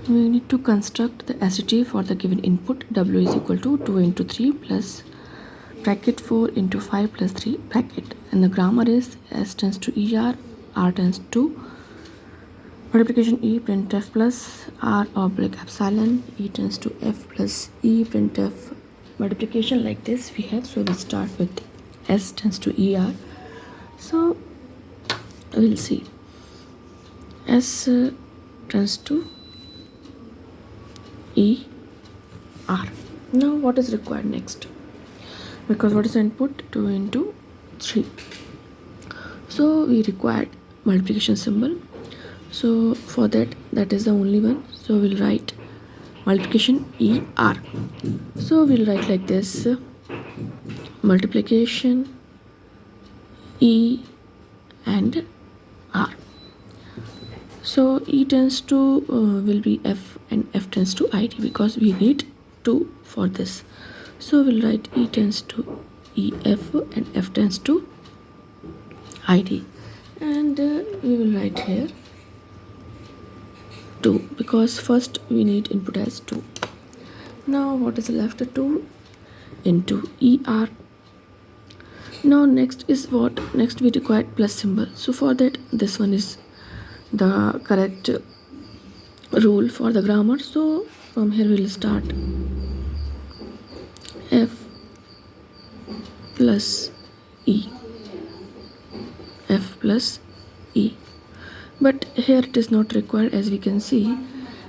we need to construct the SDT for the given input. W is equal to 2 into 3 plus bracket 4 into 5 plus 3 bracket, and the grammar is S tends to ER, R tends to multiplication E printf plus R oblique epsilon, E tends to F plus E printf multiplication like this we have. So we start with S tends to ER. So we'll see S tends to E R. Now what is required next? Because what is the input? 2 into 3. So we required multiplication symbol. So for that is the only one. So we'll write multiplication ER. So we'll write like this: multiplication E and R. So E tends to will be F and F tends to ID because we need 2 for this. So we'll write E tends to EF and F tends to ID, and we will write here 2 because first we need input as 2. Now what is left? 2 into ER. Now next is what? Next we require plus symbol. So for that this one is the correct rule for the grammar. So from here we will start F plus E, F plus E. But here it is not required, as we can see,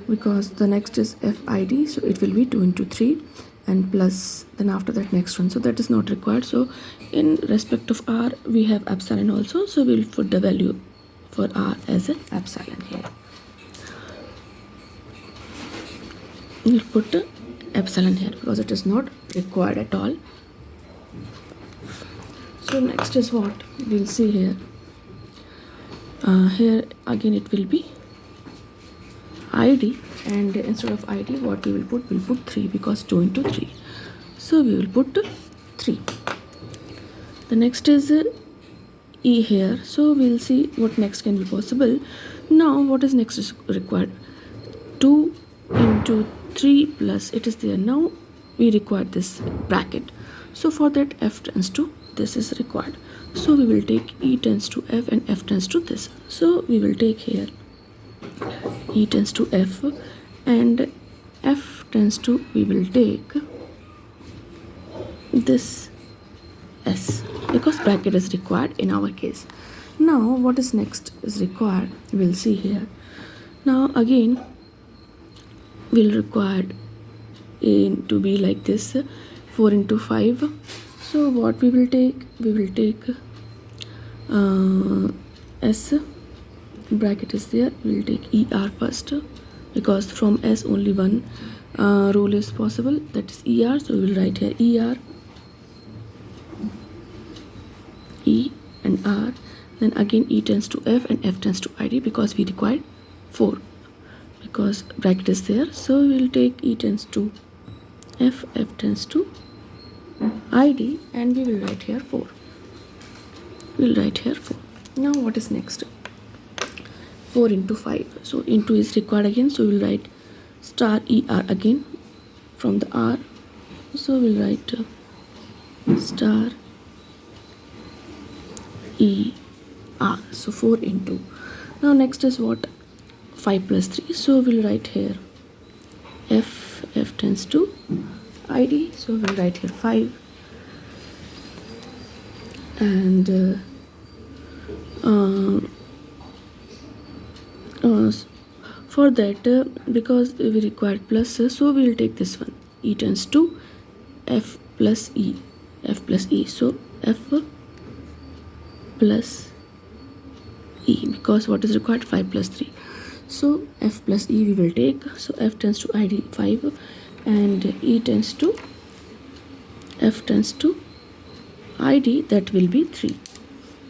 because the next is FID, so it will be 2 into 3 and plus then after that next one, so that is not required. So in respect of R we have epsilon also, so we'll put the value for R as an epsilon here. We'll put epsilon here because it is not required at all. So next is what we'll see here. Here again it will be ID, and instead of ID what we will put? We'll put 3 because 2 into 3. So we will put 3. The next is E here. So we'll see what next can be possible. Now what is next is required? 2 into 3 plus it is there. Now we require this bracket. So for that F tends to this is required. So we will take E tends to F and F tends to this. So we will take here E tends to F and F tends to, we will take this S because bracket is required in our case. Now what is next is required? We'll see here. Now again we'll require it to be like this 4 into 5. So what we will take? We will take S, bracket is there, we will take ER first because from S only one rule is possible, that is ER. So we will write here ER, E and R, then again E tends to F and F tends to ID because we required 4 because bracket is there. So we will take E tends to F, F tends to ID, and we will write here 4. We'll write here 4. Now what is next? 4 into 5. So into is required again. So we'll write star ER again from the R. So we'll write star ER. So 4 into. Now next is what? 5 plus 3. So we'll write here F, F tends to ID. So we'll write here 5. And for that because we required plus, so we will take this one E tends to F plus E, F plus E. So F plus E because what is required? 5 plus 3. So F plus E we will take. So F tends to ID 5 and E tends to F tends to ID, that will be 3.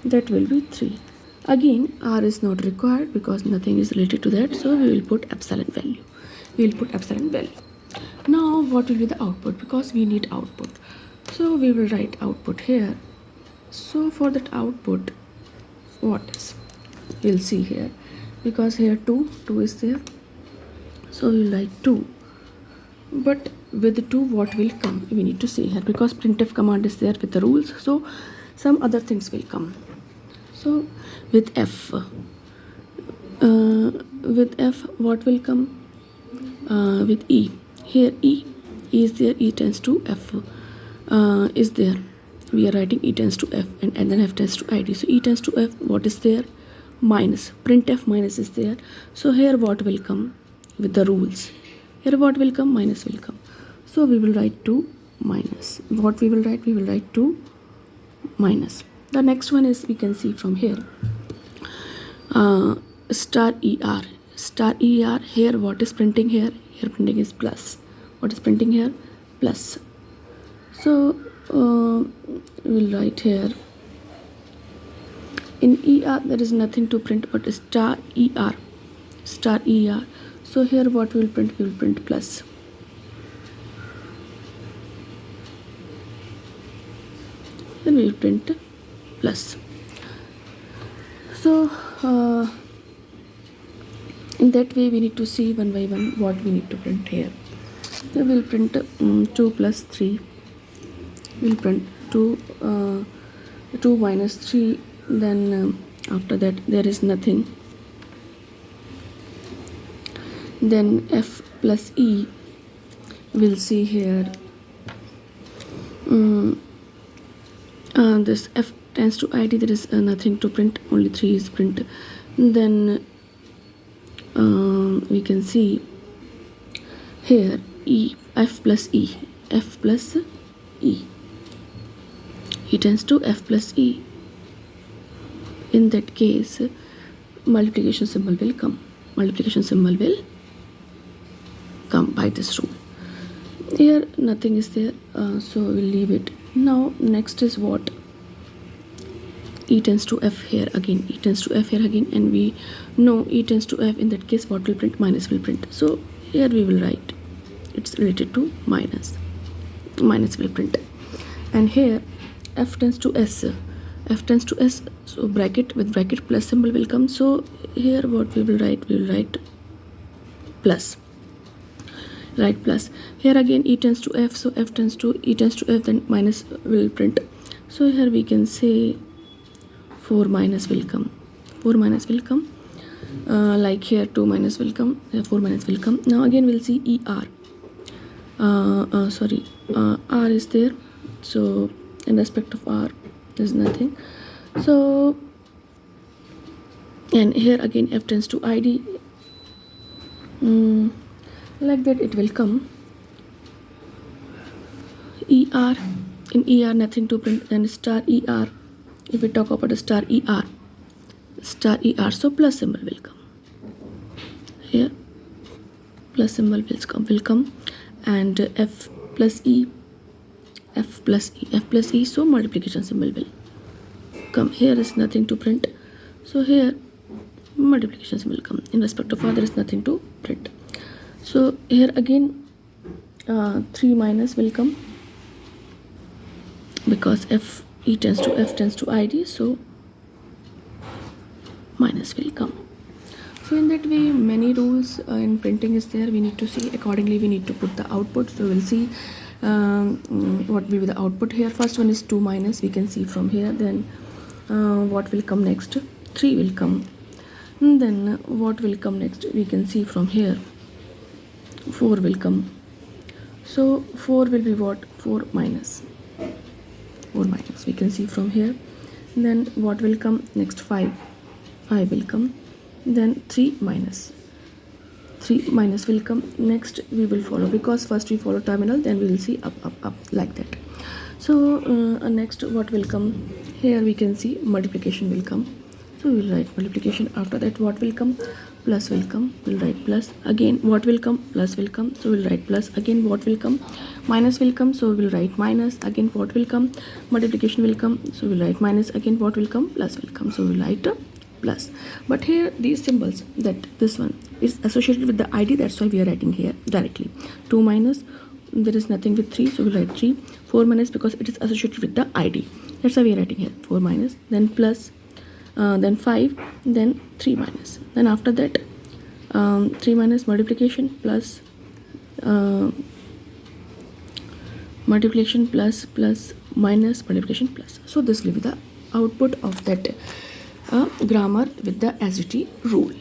That will be 3. Again R is not required because nothing is related to that, so we will put epsilon value. We will put epsilon value. Now what will be the output? Because we need output, so we will write output here. So for that output, what is? We'll see here because here 2 is there. So we will write 2. But with 2 what will come, we need to see here, because printf command is there with the rules, so some other things will come. So with f what will come? With e, here e is there, e tends to f is there, we are writing e tends to f, and then f tends to id. So e tends to f, what is there? Minus, printf minus is there. So here what will come with the rules? Here what will come? Minus will come. So we will write 2 minus. What we will write? We will write 2 minus. The next one is, we can see from here, star er. Star er, here what is printing here? Here printing is plus. What is printing here? Plus. So we will write here, in er there is nothing to print but star er. Star er. So here what we will print? We will print plus. Then we will print plus. So in that way we need to see one by one what we need to print here. So we will print 2 plus 3. We will print 2 minus 3. Then after that there is nothing. Then f plus e, we'll see here, this f tends to id, there is nothing to print, only 3 is print. Then we can see here e, f plus e, f plus e, e tends to f plus e. In that case multiplication symbol will come. Multiplication symbol will come by this rule. Here nothing is there, so we'll leave it. Now next is what? E tends to f here again. E tends to f here again, and we know e tends to f. In that case what will print? Minus will print. So here we will write it's related to minus. Minus will print. And here f tends to s. F tends to s, so bracket, with bracket plus symbol will come. So here what we will write? We will write plus. Write plus. Here again e tends to f, so f tends to, e tends to f, then minus will print. So here we can say 4 minus will come. 4 minus will come. Like here 2 minus will come. Here 4 minus will come. Now again we'll see er. R is there. So in respect of r there's nothing. So and here again f tends to id. Like that it will come. er, in er nothing to print, then star er. If we talk about a star er, so plus symbol will come. Here plus symbol will come, and f plus e, so multiplication symbol will come. Here is nothing to print, so here multiplication symbol will come. In respect of r there is nothing to print. So here again 3 minus will come, because f tends to id, so minus will come. So in that way many rules in printing is there. We need to see accordingly, we need to put the output. So we'll see what will be the output here. First one is 2 minus, we can see from here. Then what will come next? 3 will come. And then what will come next? We can see from here 4 will come. So 4 will be what? 4 minus. 4 minus, we can see from here. Then what will come next? 5 will come. Then 3 minus. 3 minus will come. Next we will follow, because first we follow terminal, then we will see up like that. So next what will come? Here we can see multiplication will come. So we will write multiplication. After that what will come? Plus will come. We'll write plus. Again what will come? Plus will come. So we'll write plus. Again what will come? Minus will come. So we'll write minus. Again what will come? Multiplication will come. So we'll write minus. Again what will come? Plus will come. So we'll write plus. But here these symbols, that this one is associated with the id, that's why we are writing here directly. 2 minus, there is nothing with 3, so we'll write 3. 4 minus, because it is associated with the id, that's why we are writing here 4 minus, then plus, then 5, then 3 minus. Then after that 3 minus multiplication plus plus minus multiplication plus. So this will be the output of that grammar with the SDT rule.